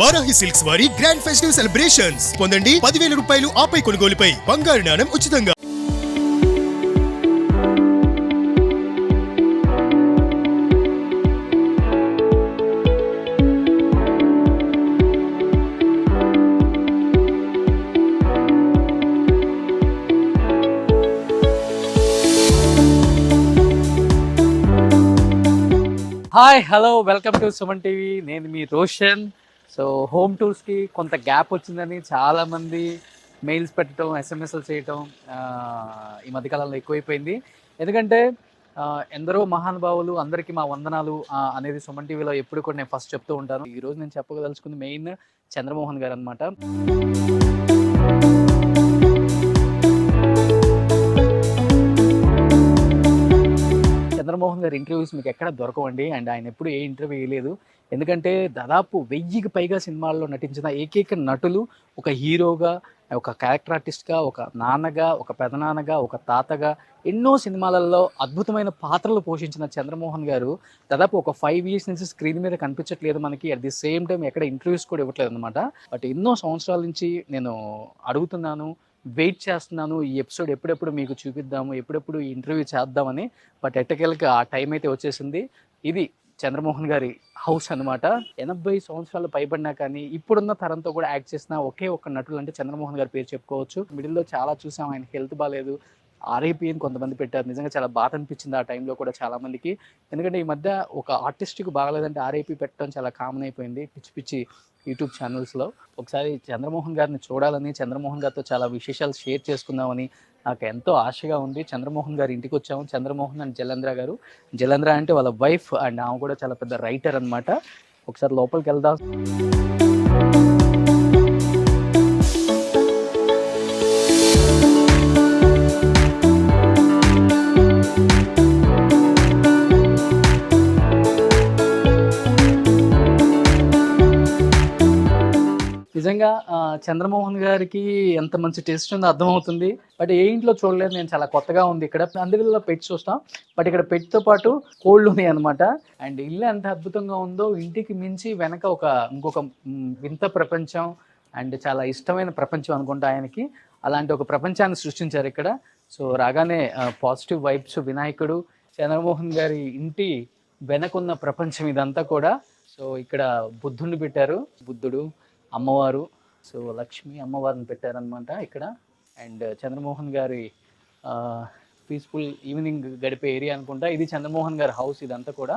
Varahi silks వారి grand festive celebrations పొందండి 10,000 రూపాయలు ఆపై కొనుగోలుపై బంగారు నాణెం ఉచితంగా. Hi hello welcome to Suman TV. నేను మీ రోషన్. సో హోమ్ టూర్స్కి కొంత గ్యాప్ వచ్చిందని చాలామంది మెయిల్స్ పెట్టడం, ఎస్ఎంఎస్లు చేయటం ఈ మధ్యకాలంలో ఎక్కువైపోయింది. ఎందుకంటే ఎందరో మహానుభావులు, అందరికీ మా వందనాలు అనేది సుమన్ టీవీలో ఎప్పుడు కూడా నేను ఫస్ట్ చెప్తూ ఉంటాను. ఈరోజు నేను చెప్పదలుచుకుంది మెయిన్ చంద్రమోహన్ గారు అనమాట. చంద్రమోహన్ గారి ఇంటర్వ్యూస్ మీకు ఎక్కడ దొరకవండి. అండ్ ఆయన ఎప్పుడు ఏ ఇంటర్వ్యూ వేయలేదు. ఎందుకంటే దాదాపు 1000కి పైగా సినిమాల్లో నటించిన ఏకైక నటులు, ఒక హీరోగా, ఒక క్యారెక్టర్ ఆర్టిస్ట్గా, ఒక నాన్నగా, ఒక పెదనాన్నగా, ఒక తాతగా ఎన్నో సినిమాలలో అద్భుతమైన పాత్రలు పోషించిన చంద్రమోహన్ గారు దాదాపు ఒక 5 years నుంచి స్క్రీన్ మీద కనిపించట్లేదు మనకి. అట్ ది సేమ్ టైం ఎక్కడ ఇంటర్వ్యూస్ కూడా ఇవ్వట్లేదు అనమాట. బట్ ఎన్నో సంవత్సరాల నుంచి నేను అడుగుతున్నాను, వెయిట్ చేస్తున్నాను, ఈ ఎపిసోడ్ ఎప్పుడెప్పుడు మీకు చూపిద్దాము, ఎప్పుడెప్పుడు ఈ ఇంటర్వ్యూ చేద్దామని. బట్ ఎట్టకేలకి ఆ టైం అయితే వచ్చేసింది. ఇది చంద్రమోహన్ గారి హౌస్ అనమాట. 80 సంవత్సరాలు పైబడినా కానీ ఇప్పుడున్న తరంతో కూడా యాక్ట్ చేసిన ఒకే ఒక్క నటులు అంటే చంద్రమోహన్ గారి పేరు చెప్పుకోవచ్చు. మిడిల్లో చాలా చూసాం, ఆయన హెల్త్ బాగాలేదు, ఆర్ఐపీ అని కొంతమంది పెట్టారు. నిజంగా చాలా బాధ అనిపించింది ఆ టైంలో కూడా చాలామందికి. ఎందుకంటే ఈ మధ్య ఒక ఆర్టిస్ట్కి బాగలేదంటే ఆర్ఐపీ పెట్టడం చాలా కామన్ అయిపోయింది పిచ్చి పిచ్చి యూట్యూబ్ ఛానల్స్లో. ఒకసారి చంద్రమోహన్ గారిని చూడాలని, చంద్రమోహన్ గారితో చాలా విశేషాలు షేర్ చేసుకుందామని నాకు ఎంతో ఆశగా ఉంది. చంద్రమోహన్ గారి ఇంటికి వచ్చాము. చంద్రమోహన్ అండ్ జలంధ్ర గారు. జలంధ్ర అంటే వాళ్ళ వైఫ్, అండ్ ఆమె కూడా చాలా పెద్ద రైటర్ అనమాట. ఒకసారి లోపలికి వెళ్దాం. నిజంగా చంద్రమోహన్ గారికి ఎంత మంచి టేస్ట్ ఉందో అర్థమవుతుంది. బట్ ఏ ఇంట్లో చూడలేదు నేను, చాలా కొత్తగా ఉంది ఇక్కడ. అందులో పెట్ చూస్తాం, బట్ ఇక్కడ పెట్తో పాటు కోళ్ళు ఉన్నాయి అనమాట. అండ్ ఇల్లు ఎంత అద్భుతంగా ఉందో, ఇంటికి మించి వెనక ఇంకొక వింత ప్రపంచం, అండ్ చాలా ఇష్టమైన ప్రపంచం అనుకుంటా ఆయనకి. అలాంటి ఒక ప్రపంచాన్ని సృష్టించారు ఇక్కడ. సో రాగానే పాజిటివ్ వైబ్స్, వినాయకుడు, చంద్రమోహన్ గారి ఇంటి వెనకున్న ప్రపంచం ఇదంతా కూడా. సో ఇక్కడ బుద్ధుడిని పెట్టారు, బుద్ధుడు, అమ్మవారు, సో లక్ష్మి అమ్మవారిని పెట్టారనమాట ఇక్కడ. అండ్ చంద్రమోహన్ గారి పీస్ఫుల్ ఈవినింగ్ గడిపే ఏరియా అనుకుంటా. ఇది చంద్రమోహన్ గారి హౌస్ ఇదంతా కూడా.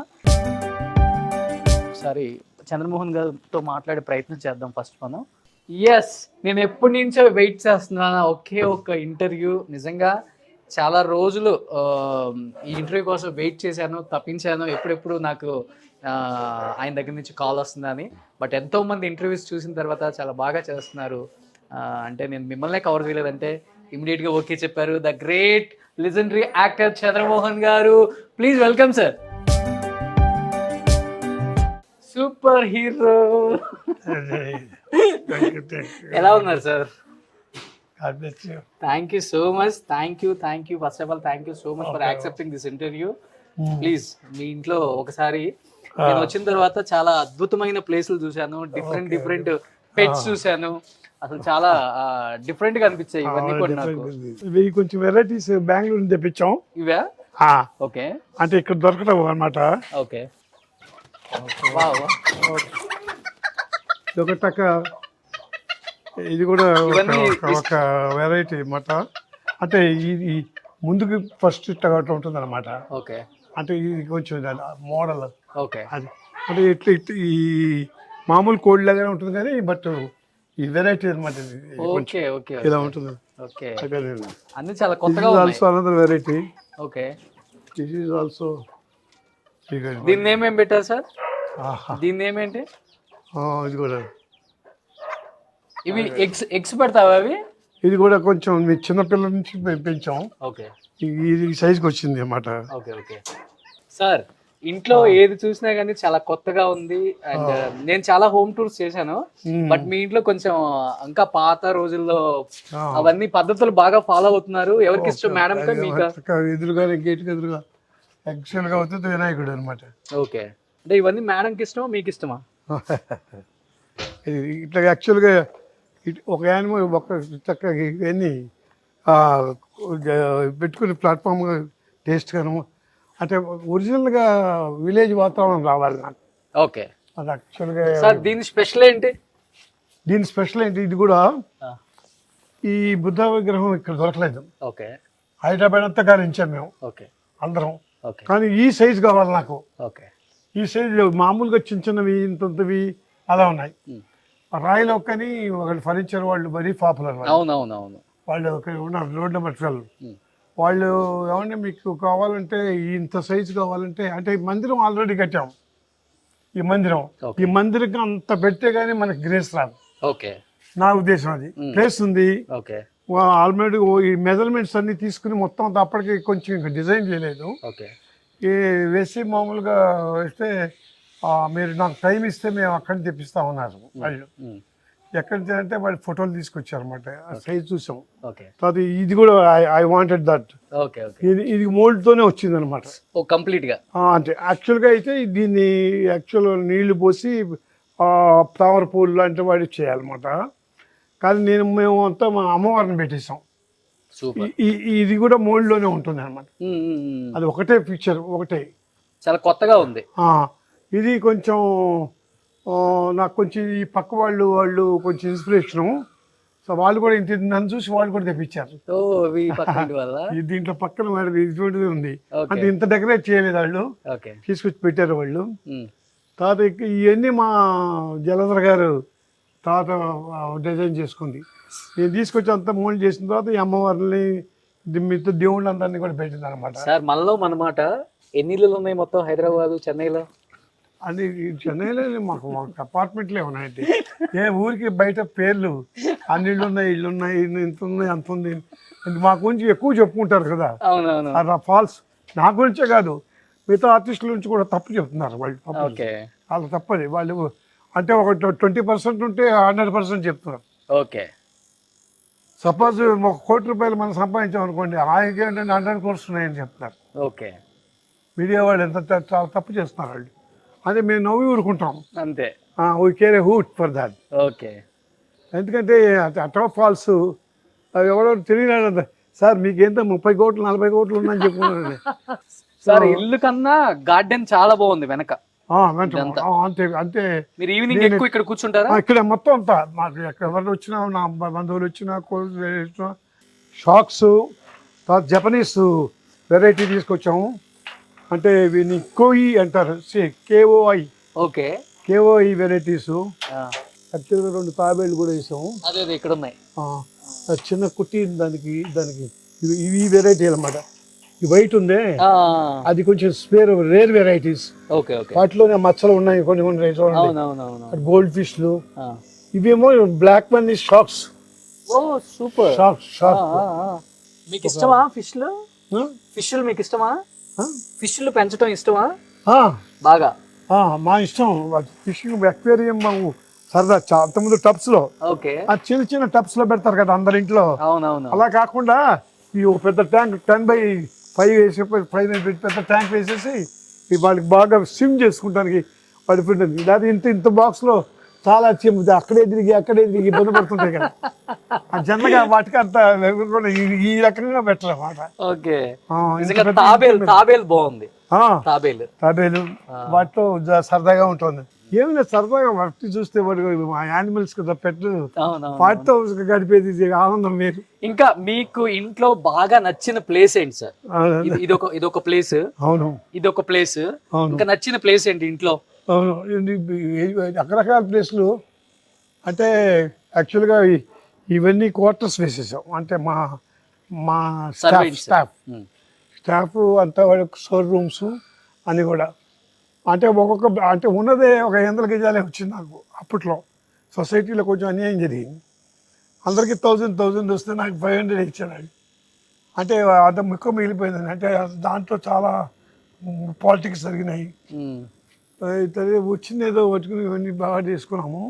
ఒకసారి చంద్రమోహన్ గారితో మాట్లాడే ప్రయత్నం చేద్దాం ఫస్ట్ మనం. ఎస్, నేను ఎప్పటి నుంచో వెయిట్ చేస్తున్నాను ఒకే ఒక్క ఇంటర్వ్యూ. నిజంగా చాలా రోజులు ఈ ఇంటర్వ్యూ కోసం వెయిట్ చేశాను, తప్పించాను, ఎప్పుడెప్పుడు నాకు ఆయన దగ్గర నుంచి కాల్ వస్తుందని. బట్ ఎంతోమంది ఇంటర్వ్యూస్ చూసిన తర్వాత చాలా బాగా చేస్తున్నారు. అంటే నేను మిమ్మల్నే కవర్ చేయలేదంటే ఇమీడియట్గా ఓకే చెప్పారు. The great legendary actor Chandramohan garu, please welcome sir. Super hero, ఎలా ఉన్నారు sir? Thank you so much. Thank you first of all. Thank you so much for accepting this interview. Please మీ ఇంట్లో ఒకసారి నేను వచ్చిన తర్వాత చాలా అద్భుతమైన ప్లేసులు చూశాను, డిఫరెంట్ పెట్స్ చూశాను. అసలు చాలా డిఫరెంట్ గా అనిపించాయి ఇవన్నీ కూడా నాకు. ఇవి కొంచెం వెరైటీస్ బెంగళూరు నుంచి తెప్పించాం. ఇవా? ఓకే. అంటే ఇక్కడ దొరకటం అన్నమాట. ఓకే. ఇది కూడా ఒక వెరైటీ అన్నమాట. అంటే ఇది ముందుకు ఫస్ట్ ఉంటుంది అన్నమాట. ఓకే. అంటే ఇది కొంచెం మోడల్. ఓకే. అది అంటే ఇట్లా ఈ మామూలు కోడి లాగానే ఉంటుంది కానీ బట్ ఈ వెరైటీ అనమాట. Okay okay. ఇలా ఉంటుంది. ఓకే. అన్ని చాలా కొత్తగా ఉన్నాయి. Also another variety. Okay. This is also. దీని నేమ్ ఏం పెట్టారు సార్? దీని నేమ్ ఏంటి? ఇది కూడా ఇవి ఎగ్స్ పెడతావా అవి? ఇది కూడా కొంచెం మీ చిన్నపిల్లల నుంచి పెంచాం. ఓకే. ఇది సైజ్కి వచ్చింది అన్నమాట. Okay okay. సార్ ఇంట్లో ఏది చూసినా కానీ చాలా కొత్తగా ఉంది. అండ్ నేను చాలా హోమ్ టూర్స్ చేశాను, బట్ మీ ఇంట్లో కొంచెం ఇంకా పాత రోజుల్లో అవన్నీ పద్ధతులు బాగా ఫాలో అవుతున్నారు. ఎవరికి ఇష్టం మేడం? ఎదురుగా గేట్ ఎదురుగా యాక్చువల్ గా అవుతుంది వినాయకుడు అనమాట. ఓకే. అంటే ఇవన్నీ మేడంకి ఇష్టమా మీకు ఇష్టమా? ఇట్లా యాక్చువల్గా ఒక యానిమల్ ఒక చక్కగా ఇవన్నీ పెట్టుకుని ప్లాట్ఫామ్ టేస్ట్ గాను అంటే ఒరిజినల్గా విలేజ్ వాతావరణం రావాలి నాకు. ఓకే అది యాక్చువల్గా సార్ దీని స్పెషల్ ఏంటి? దీని స్పెషల్ ఏంటి, ఇది కూడా ఈ బుద్ధ విగ్రహం ఇక్కడ దొరకలేదు. ఓకే హైదరాబాద్ అంతా గాలించాం మేము ఓకే అందరం. ఓకే కానీ ఈ సైజ్ కావాలి నాకు. ఓకే ఈ సైజ్ మామూలుగా చిన్న చిన్నవి ఇంతవి అలా ఉన్నాయి. రాయిలో కానీ ఒకళ్ళు ఫర్నిచర్ వాళ్ళు మరీ పాపులర్. అవునవునవును. వాళ్ళు ఉన్నారు రోడ్ నెంబర్ 12. వాళ్ళు ఏమంటే మీకు కావాలంటే ఇంత సైజు కావాలంటే అంటే మందిరం ఆల్రెడీ కట్టాం. ఈ మందిరం అంత పెడితే గానీ మనకి గ్రేస్ రాదు. ఓకే నా ఉద్దేశం అది. ప్లేస్ ఉంది ఓకే ఆల్రెడీ. ఈ మెజర్మెంట్స్ అన్ని తీసుకుని మొత్తం అప్పటికి కొంచెం ఇంకా డిజైన్ చేయలేదు. ఓకే ఈ వేసి మామూలుగా వేస్తే మీరు నాకు టైం ఇస్తే మేము అక్కడి నుంచి తెప్పిస్తా ఉన్నారు వాళ్ళు. ఎక్కడి నుంచి అంటే వాళ్ళు ఫోటోలు తీసుకొచ్చారు అనమాట. సైజ్ చూసాం. తర్వాత ఇది కూడా ఐ వాంటెడ్ దట్. ఇది మోల్డ్తోనే వచ్చింది అనమాట కంప్లీట్ గా. అంటే యాక్చువల్గా అయితే దీన్ని యాక్చువల్ నీళ్లు పోసి తామర పూలు లాంటి వాడి చేయాలన్నమాట. కానీ మేము అంతా మా అమ్మవారిని పెట్టేసాం. ఇది కూడా మోల్డ్లోనే ఉంటుంది అనమాట. అది ఒకటే పిక్చర్ ఒకటే, చాలా కొత్తగా ఉంది. ఇది కొంచెం నాకు కొంచెం ఈ పక్క వాళ్ళు కొంచెం ఇన్స్పిరేషను. సో వాళ్ళు కూడా ఇంత నన్ను చూసి వాళ్ళు కూడా తెప్పించారు. దీంట్లో పక్కన ఇటువంటిది ఉంది అంటే ఇంత డెకరేట్ చేయలేదు వాళ్ళు, తీసుకొచ్చి పెట్టారు వాళ్ళు. తర్వాత ఇవన్నీ మా జలధర్ గారు తర్వాత డిజైన్ చేసుకుంది. నేను తీసుకొచ్చి అంతా మోల్డ్ చేసిన తర్వాత ఈ అమ్మవారిని మిగతా దేవుళ్ళందరినీ కూడా పెట్టింది అనమాట. సార్ మనలో మనమాట ఎన్ని ఇళ్ళు ఉన్నాయి మొత్తం హైదరాబాద్ చెన్నైలో? అది చెన్నైలో మాకు అపార్ట్మెంట్లే ఉన్నాయండి. ఏ ఊరికి బయట పేర్లు అన్ని ఇళ్ళు ఉన్నాయి, ఇళ్ళు ఉన్నాయి, ఇంత ఉన్నాయి, అంత ఉంది. మా గురించి ఎక్కువ చెప్పుకుంటారు కదా, అది ఫాల్స్. నా గురించే కాదు మిగతా ఆర్టిస్టుల నుంచి కూడా తప్పు చెప్తున్నారు వాళ్ళు. వాళ్ళు తప్పది. వాళ్ళు అంటే ఒక 20% ఉంటే 100% చెప్తున్నారు. ఓకే సపోజ్ ₹1,00,00,000 మనం సంపాదించాం అనుకోండి, ఆయనకి ఏంటంటే 100 crores ఉన్నాయని చెప్తున్నారు. ఓకే మీడియా వాళ్ళు ఎంత చాలా తప్పు చేస్తున్నారు వాళ్ళు. అదే మేము నవ్వి ఊరుకుంటాం అంతే. We care A hoot for that. Okay ఎందుకంటే అటో ఫాల్స్ అవి ఎవరో తెలియదు సార్ మీకేంత 30 కోట్లు 40 కోట్లు ఉందని చెప్పుకున్నారండి. సార్ ఇల్లు కన్నా గార్డెన్ చాలా బాగుంది వెనక. అంతే అంటే మీరు ఈవినింగ్ ఎక్కువ ఇక్కడ కూర్చుంటారా? ఇక్కడ మొత్తం అంతా మాకు ఎవరు వచ్చినా, నా బంధువులు వచ్చినా, షాక్స్, తర్వాత జపనీస్ వెరైటీ తీసుకొచ్చాము. అంటే వీని కోయి అంటారు, KOI. Okay KOI varieties. యాక్చువల్గా 2 తాబేళ్ళు కూడా వేసాము. అదే ఇక్కడ ఉన్నాయి. చిన్న కుట్టి దానికి ఇవి వెరైటీ అనమాట. ఈ వైట్ ఉందే అది కొంచెం రేర్ వెరైటీస్. వాటిలోనే మచ్చలు ఉన్నాయి కొన్ని గోల్డ్ ఫిష్లు. ఇవేమో బ్లాక్ మనీ షాక్స్. సూపర్. మీకు ఇష్టమా ఫిష్లు? ఫిష్లు మీకు ఇష్టమా? ఫిష్లు పెంచడం ఇష్టమా? బాగా మా ఇష్టం. ఫిషింగ్ అక్వేరియం మాకు సరదా. అంతకుముందు టబ్స్ లో చిన్న చిన్న టబ్స్ లో పెడతారు కదా అందరి ఇంట్లో. అలా కాకుండా ఈ పెద్ద ట్యాంక్ 10x5 వేసి పెద్ద ట్యాంక్ వేసేసి వాళ్ళకి బాగా స్విమ్ చేసుకుంటానికి వాడి ఉంటుంది. లేదా ఇంత బాక్స్ లో చాలా అక్కడే తిరిగి ఇబ్బంది పడుతుంటాయి కదా. జనరల్గా వాటికి అంత ఈ రకంగా బెటర్ అన్నమాట. తాబేలు వాటితో సరదాగా ఉంటుంది. ఏమైనా సరదాగా వాటి చూస్తే యానిమల్స్ కదా పెట్లు, వాటితో గడిపేది ఆనందం వేరు. ఇంకా మీకు ఇంట్లో బాగా నచ్చిన ప్లేస్ ఏంటి సార్? ఇదొక ప్లేస్. అవును ఇదొక ప్లేస్. ఇంకా నచ్చిన ప్లేస్ ఏంటి ఇంట్లో? అవును రకరకాల ప్లేస్లు. అంటే యాక్చువల్గా ఇవన్నీ క్వార్టర్స్ వేసేసాం. అంటే మా స్టాఫ్ అంతా వాళ్ళకి స్టోర్ రూమ్స్ అని కూడా. అంటే అంటే ఉన్నదే ఒక 100 గజాలే వచ్చింది నాకు అప్పట్లో. సొసైటీలో కొంచెం అన్యాయం జరిగింది. అందరికీ 1000 వస్తే నాకు 500 ఇచ్చాడు. అంటే అంత ముఖ్యం మిగిలిపోయింది. అంటే దాంట్లో చాలా పాలిటిక్స్ జరిగినాయి. వచ్చింది ఏదో పట్టుకుని ఇవన్నీ బాగా చేసుకున్నాము.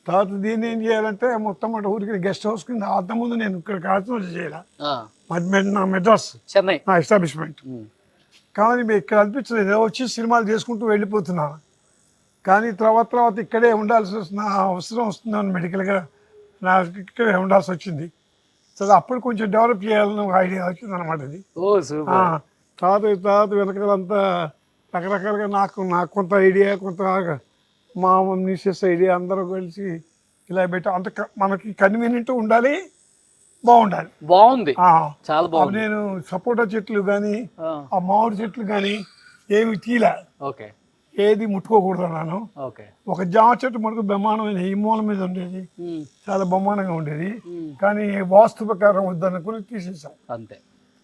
తర్వాత దీన్ని ఏం చేయాలంటే మొత్తం ఊరికి గెస్ట్ హౌస్ కింద. అంతకుముందు నేను ఇక్కడ కాల్సిన చేయాలి నా మెడ్రాస్ చెన్నై నా ఎస్టాబ్లిష్మెంట్. కానీ ఇక్కడ అనిపించలేదు, వచ్చి సినిమాలు చేసుకుంటూ వెళ్ళిపోతున్నాను. కానీ తర్వాత ఇక్కడే ఉండాల్సి వస్తున్న అవసరం వస్తుందని మెడికల్గా నాకు ఇక్కడే ఉండాల్సి వచ్చింది. సో అప్పుడు కొంచెం డెవలప్ చేయాలని ఒక ఐడియా వచ్చింది అనమాట ఇది. ఓ సూపర్. తర్వాత వెనకాలంతా రకరకాలుగా నాకు కొంత ఐడియా, కొంత మా మిసెస్ ఐడియా, అందరూ కలిసి ఇలా పెట్టి అంత మనకి కన్వీనియంట్ ఉండాలి, బాగుండాలి. బాగుంది, చాలా బాగుంది. నేను సపోటా చెట్లు కానీ ఆ మామిడి చెట్లు కానీ ఏమి తీలా, ఓకే, ఏది ముట్టుకోకూడదు అన్నాను. ఓకే. ఒక జామ చెట్టు మనకు బ్రహ్మాండమైన ఈ మూల మీద ఉండేది, చాలా బ్రహ్మాండంగా ఉండేది. కానీ వాస్తు ప్రకారం వద్దనుకుని తీసేసాం అంతే.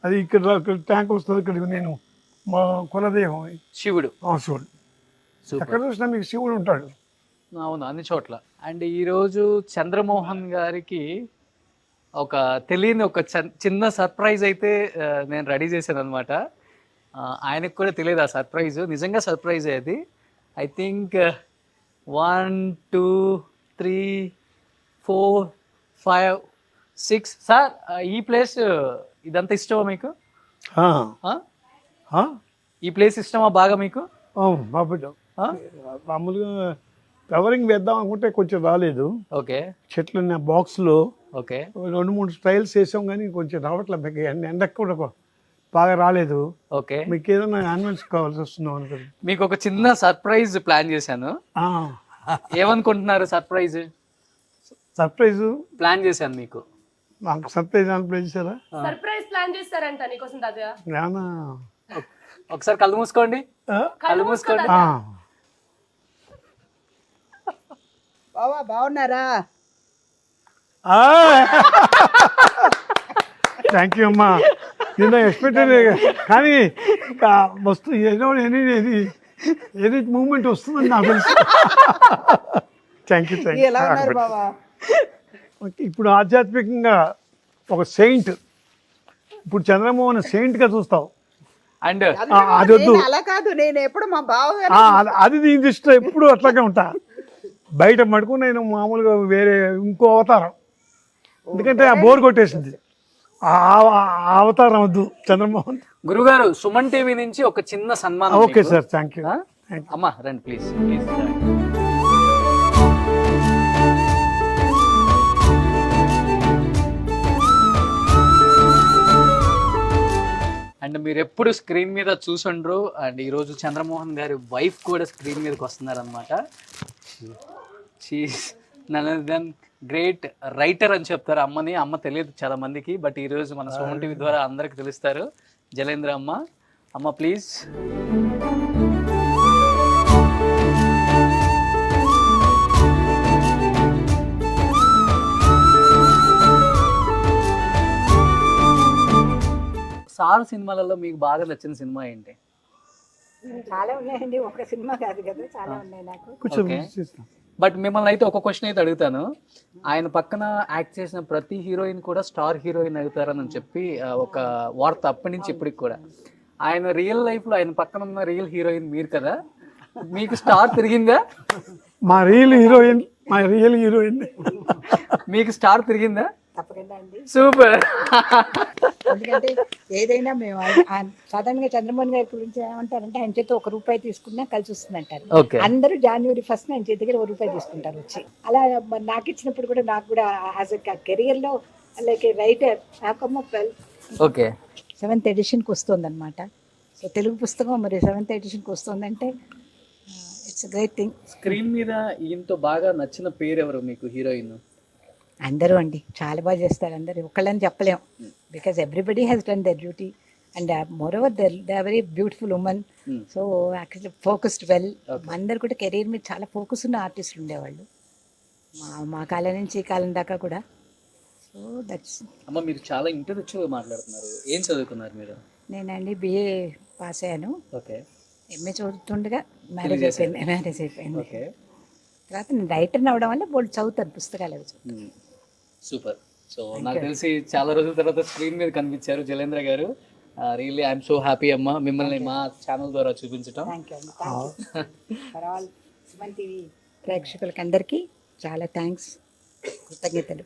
అది ఇక్కడ ట్యాంక్ వస్తుంది, ఇక్కడ నేను మా కులదైవం శివుడు. శివుడు ఎక్కడ చూసినా మీకు శివుడు ఉంటాడు. అవును, అన్ని చోట్ల. అండ్ ఈరోజు చంద్రమోహన్ గారికి ఒక తెలియని ఒక చిన్న సర్ప్రైజ్ అయితే నేను రెడీ చేశాను అనమాట. ఆయనకు కూడా తెలియదు ఆ సర్ప్రైజ్, నిజంగా సర్ప్రైజ్ అది. I think 1 2 3 4 5 6. సార్, ఈ ప్లేస్ ఇదంతా ఇష్టమా మీకు? ఈ ప్లేస్ ఇష్టమా బాగా మీకు? మామూలుగా కవరింగ్ వేద్దాం అనుకుంటే కొంచెం రాలేదు. ఓకే. చెట్లు బాక్స్లో ఓకే 2-3 స్టైల్స్ వేసాం కానీ కొంచెం రావట్లేదు. మీకు ఎండకు కూడా బాగా రాలేదు. ఓకే. మీకు ఏదైనా యానిమల్స్ కావాల్సి వస్తుందో అనుకోండి. మీకు ఒక చిన్న సర్ప్రైజ్ ప్లాన్ చేశాను. ఏమనుకుంటున్నారు? సర్ప్రైజ్ ప్లాన్ చేశాను మీకు. నాకు సర్ప్రైజ్ ప్లాన్ చేశారా? సర్ప్రైజ్ ప్లాన్ చేస్తారంట నీకోసం తాతయ్య. ఒకసారి కళ్ళు మూసుకోండి, కళ్ళు మూసుకోండి. బావా బాగున్నారా? థ్యాంక్ యూ అమ్మా. నిన్న ఎక్స్పెక్ట్ కానీ వస్తు ఎనీ మూమెంట్ వస్తుందని నాకు తెలుసు. Thank you. ఎలా ఉన్నారు బావా? ఇప్పుడు ఆధ్యాత్మికంగా ఒక సెయింట్, ఇప్పుడు చంద్రమోహన్ సెయింట్గా చూస్తావు. అండ్ అది వద్దు, అలా కాదు, నేను ఎప్పుడు మా బావ అది నీ దృష్టిలో ఎప్పుడు అట్లాగే ఉంటా. బయట మటుకు నేను మామూలుగా వేరే ఇంకో అవతారం, ఎందుకంటే ఆ బోర్ కొట్టేసింది. ఆ అవతారం వద్దు చంద్రమోహన్. గురుగారు, సుమన్ టీవీ నుంచి ఒక చిన్న సన్మానం. Okay sir, thank you. అమ్మా రండి ప్లీజ్, ప్లీజ్. అండ్ మీరు ఎప్పుడు స్క్రీన్ మీద చూసుండ్రు. అండ్ ఈరోజు చంద్రమోహన్ గారి వైఫ్ కూడా స్క్రీన్ మీదకి వస్తున్నారు అనమాట. గ్రేట్ రైటర్ అని చెప్తారు అమ్మని. అమ్మ తెలియదు చాలా మందికి, బట్ ఈరోజు మన సుమన్ టీవీ ద్వారా అందరికి తెలుస్తారు. జలేంద్ర అమ్మ, అమ్మ ప్లీజ్. సార్ సినిమాలలో మీకు బాగా నచ్చిన సినిమా ఏంటి? చాలా ఉన్నాయండి, ఒక సినిమా కాదు కదా, చాలా ఉన్నాయి నాకు. బట్ మిమ్మల్ని అయితే ఒక క్వశ్చన్ అయితే అడుగుతాను. ఆయన పక్కన యాక్ట్ చేసిన ప్రతి హీరోయిన్ కూడా స్టార్ హీరోయిన్ అవుతారని చెప్పి ఒక వార్త అప్పటి నుంచి ఇప్పటికి కూడా. ఆయన రియల్ లైఫ్ లో ఆయన పక్కన ఉన్న రియల్ హీరోయిన్ మీరు కదా, మీకు స్టార్ తిరిగిందా? మా రియల్ హీరోయిన్ మీకు స్టార్ తిరిగిందా? తప్పకుండా అండి. సూపర్. ఎందుకంటే ఏదైనా మేము సడన్ గా చంద్రమోహన్ గారి గురించి ఏమంటారంటే, ఆయన చేత ₹1 తీసుకున్నా కలిసి వస్తుంది అంటారు. అందరూ January 1 ఆయన చేతి దగ్గర ₹1 తీసుకుంటారు వచ్చి. అలా నాకు ఇచ్చినప్పుడు కూడా నాకు కూడా యాజ్ ఎ కెరియర్ లో లైక్ రైటర్ నాకమ్మ 7th ఎడిషన్కి వస్తుంది అనమాట. సో తెలుగు పుస్తకం మరి 7th ఎడిషన్కి వస్తుందంటే ఇట్స్ గ్రేట్ థింగ్. స్క్రీన్ మీద ఈయనతో బాగా నచ్చిన పేరు ఎవరు మీకు హీరోయిన్? అందరూ అండి, చాలా బాగా చేస్తారు అందరూ, ఒకళ్ళని చెప్పలేం. Because everybody has done their duty and moreover they are very beautiful women. So actually focused well. అందరు కూడా కెరీర్ మీద చాలా ఫోకస్ ఉన్న ఆర్టిస్టులు ఉండేవాళ్ళు మా కాలం నుంచి ఈ కాలం దాకా కూడా. So that's. అమ్మ మీరు చాలా ఇంటెలెక్చువల్గా మాట్లాడుతున్నారు. ఏం చదువుకున్నారు మీరు? నేనండి BA పాస్ అయ్యాను. ఓకే. MA చదువుతుండగా మ్యారేజ్ అయిపోయింది. ఓకే. తర్వాత నేను రైటర్ని అవడం వల్ల బోల్డ్ చదువుతాను, పుస్తకాలు అవి చదువుతాను. సూపర్. సో నాకు తెలిసి చాలా రోజుల తర్వాత స్క్రీన్ మీద కనిపించారు జలేంద్ర గారు. రియల్లీ ఐఎమ్ సో హ్యాపీ అమ్మ మిమ్మల్ని మా ఛానల్ ద్వారా చూపించడం. Thank you for all Suman TV ప్రేక్షకులకి అందరికీ చాలా థ్యాంక్స్, కృతజ్ఞతలు.